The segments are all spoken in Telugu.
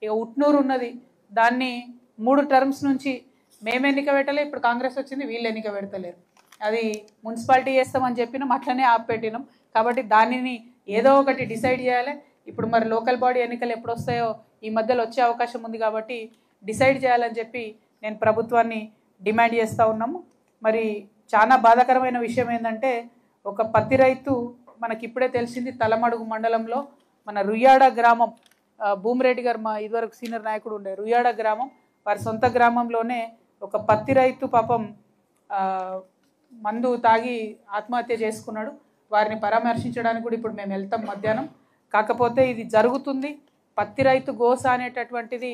ఇక ఉట్నూరు ఉన్నది, దాన్ని 3 టర్మ్స్ నుంచి మేము ఎన్నిక పెట్టలే, ఇప్పుడు కాంగ్రెస్ వచ్చింది, వీళ్ళు ఎన్నిక పెడతలేరు. అది మున్సిపాలిటీ చేస్తామని చెప్పినాం, అట్లనే ఆపెట్టినాం. కాబట్టి దానిని ఏదో ఒకటి డిసైడ్ చేయాలి. ఇప్పుడు మరి లోకల్ బాడీ ఎన్నికలు ఎప్పుడు వస్తాయో ఈ మధ్యలో వచ్చే అవకాశం ఉంది, కాబట్టి డిసైడ్ చేయాలని చెప్పి నేను ప్రభుత్వాన్ని డిమాండ్ చేస్తూ ఉన్నాము. మరి చాలా బాధాకరమైన విషయం ఏంటంటే, ఒక పత్తి రైతు మనకి ఇప్పుడే తెలిసింది, తలమడుగు మండలంలో మన రుయ్యాడ గ్రామం, భూమిరెడ్డి గారు మా ఇదివరకు సీనియర్ నాయకుడు ఉండే రుయ్యాడ గ్రామం, వారి సొంత గ్రామంలోనే ఒక పత్తి రైతు పాపం మందు తాగి ఆత్మహత్య చేసుకున్నాడు. వారిని పరామర్శించడానికి కూడా ఇప్పుడు మేము వెళ్తాం మధ్యాహ్నం. కాకపోతే ఇది జరుగుతుంది, పత్తి రైతు గోస అనేటటువంటిది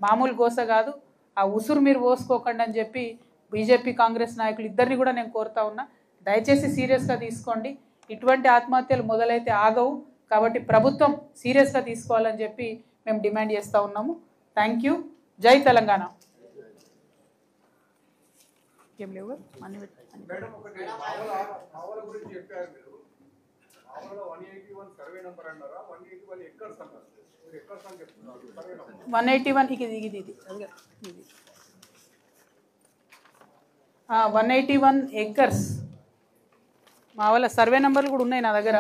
మామూలు గోస కాదు. ఆ ఉసురు మీరు పోసుకోకండి అని చెప్పి బీజేపీ కాంగ్రెస్ నాయకులు ఇద్దరిని కూడా నేను కోరుతా ఉన్నా. దయచేసి సీరియస్గా తీసుకోండి, ఇటువంటి ఆత్మహత్యలు మొదలైతే ఆగవు. కాబట్టి ప్రభుత్వం సీరియస్గా తీసుకోవాలని చెప్పి మేము డిమాండ్ చేస్తూ ఉన్నాము. Thank you. జై తెలంగాణ. ఏం లేవు వన్ 181 ఏకర్స్ మా వాళ్ళ సర్వే నెంబర్లు కూడా ఉన్నాయి నా దగ్గర.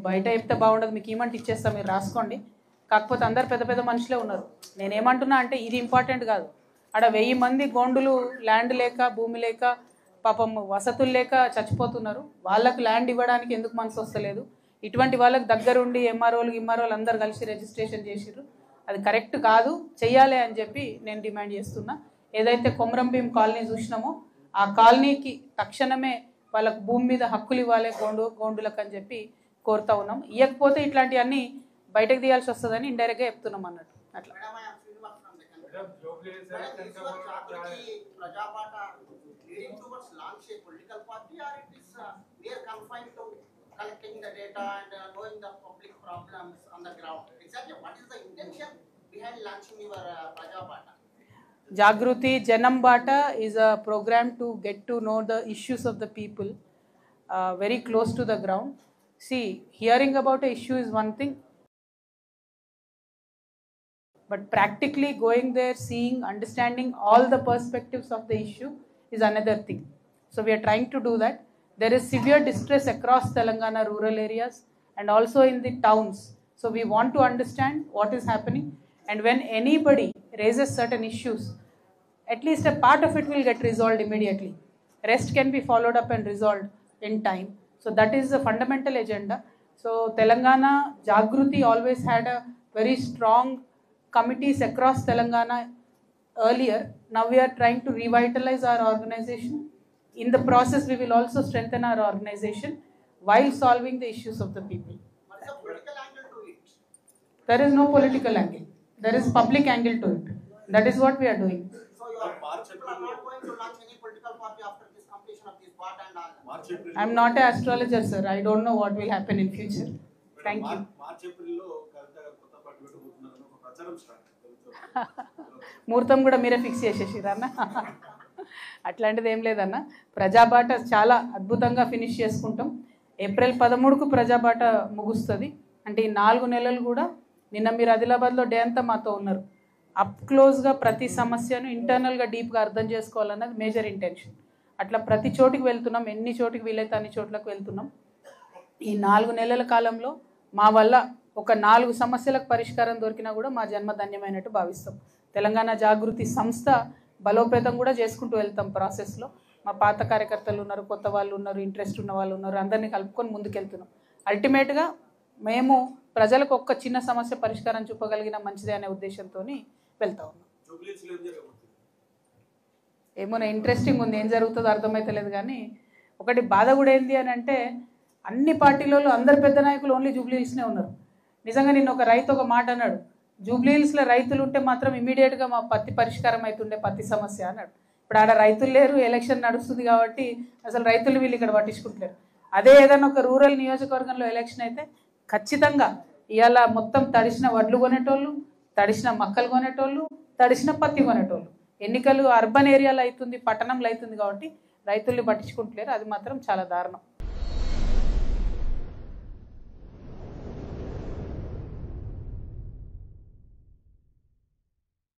బయట చెప్తే బాగుండదు, మీకు ఏమంటే ఇచ్చేస్తా, మీరు రాసుకోండి. కాకపోతే అందరు పెద్ద పెద్ద మనుషులే ఉన్నారు. నేనేమంటున్నా అంటే ఇది ఇంపార్టెంట్ కాదు. ఆడ 1000 మంది గోండులు ల్యాండ్ లేక, భూమి లేక, పాపం వసతులు లేక చచ్చిపోతున్నారు. వాళ్ళకు ల్యాండ్ ఇవ్వడానికి ఎందుకు మనసు వస్తలేదు? ఇటువంటి వాళ్ళకి దగ్గరుండి ఎంఆర్ఓలు అందరు కలిసి రిజిస్ట్రేషన్ చేసిర్రు. అది కరెక్ట్ కాదు, చెయ్యాలి అని చెప్పి నేను డిమాండ్ చేస్తున్నా. ఏదైతే కొమరంభీం కాలనీ చూసినామో ఆ కాలనీకి తక్షణమే వాళ్ళకు భూమి మీద హక్కులు ఇవ్వాలి గోండులకు అని చెప్పి కోరుతా ఉన్నాం. ఇవ్వకపోతే ఇట్లాంటివన్నీ బయటకు తీయాల్సి వస్తుందని ఇండైరెక్ట్గా చెప్తున్నాం అన్నట్టు. అట్లా collecting the data and knowing the public problems on the ground. Exactly, what is the intention behind launching your Prajabata? Jagruti Janam Bata is a program to get to know the issues of the people very close to the ground. See, hearing about an issue is one thing, but practically going there, seeing, understanding all the perspectives of the issue is another thing. So we are trying to do that. There is severe distress across Telangana rural areas and also in the towns. So we want to understand what is happening, and when anybody raises certain issues, at least a part of it will get resolved immediately. Rest can be followed up and resolved in time. So that is the fundamental agenda. So Telangana Jagruti always had a very strong committees across Telangana earlier. Now we are trying to revitalize our organization. In the process, we will also strengthen our organization while solving the issues of the people. What's the political angle to it? There is no political angle. There is public angle to it. That is what we are doing. So your people are not going to launch any political party after this completion of this part and all? I am not an astrologer, sir. I don't know what will happen in future. Thank you. ముహూర్తం కూడా మీరే ఫిక్స్ చేసేసిరన్న. అట్లాంటిది ఏం లేదన్న. ప్రజాబాట చాలా అద్భుతంగా ఫినిష్ చేసుకుంటాం. ఏప్రిల్ 13కు ప్రజాబాట ముగుస్తుంది. అంటే ఈ 4 నెలలు కూడా, నిన్న మీరు ఆదిలాబాద్లో డే అంతా మాతో ఉన్నారు. అప్ క్లోజ్గా ప్రతి సమస్యను ఇంటర్నల్గా డీప్గా అర్థం చేసుకోవాలన్నది మేజర్ ఇంటెన్షన్. అట్లా ప్రతి చోటికి వెళ్తున్నాం, ఎన్ని చోటికి వీలైతే అన్ని చోట్లకు వెళ్తున్నాం. ఈ 4 నెలల కాలంలో మా వల్ల ఒక 4 సమస్యలకు పరిష్కారం దొరికినా కూడా మా జన్మ ధన్యమైనట్టు భావిస్తాం. తెలంగాణ జాగృతి సంస్థ బలోపేతం కూడా చేసుకుంటూ వెళ్తాం ప్రాసెస్లో. మా పాత కార్యకర్తలు ఉన్నారు, కొత్త వాళ్ళు ఉన్నారు, ఇంట్రెస్ట్ ఉన్న వాళ్ళు ఉన్నారు, అందరినీ కలుపుకొని ముందుకెళ్తున్నాం. అల్టిమేట్గా మేము ప్రజలకు ఒక్క చిన్న సమస్య పరిష్కారం చూపగలిగిన మంచిదే అనే ఉద్దేశంతో వెళ్తా ఉన్నాం. ఏమో ఇంట్రెస్టింగ్ ఉంది, ఏం జరుగుతుందో అర్థమవుతలేదు. కానీ ఒకటి బాధ కూడా ఏంది అని అంటే, అన్ని పార్టీలలో అందరు పెద్ద నాయకులు ఓన్లీ జూబ్లీ హిల్స్నే ఉన్నారు. నిజంగా నిన్న ఒక రైతు ఒక మాట అన్నాడు, జూబ్లీ హిల్స్లో రైతులు ఉంటే మాత్రం ఇమీడియట్గా మా పత్తి పరిష్కారం అవుతుండే, పత్తి సమస్య అన్నాడు. ఇప్పుడు ఆడ రైతులు లేరు, ఎలక్షన్ నడుస్తుంది కాబట్టి అసలు రైతులు వీళ్ళు ఇక్కడ పట్టించుకుంటలేరు. అదే ఏదైనా ఒక రూరల్ నియోజకవర్గంలో ఎలక్షన్ అయితే ఖచ్చితంగా ఇవాళ మొత్తం తడిసిన వడ్లు కొనేటోళ్ళు, తడిసిన మక్కలు కొనేటోళ్ళు, తడిసిన పత్తి కొనేటోళ్ళు. ఎన్నికలు అర్బన్ ఏరియాలో అవుతుంది, పట్టణంలో అవుతుంది కాబట్టి రైతుల్ని పట్టించుకుంటలేరు. అది మాత్రం చాలా దారుణం.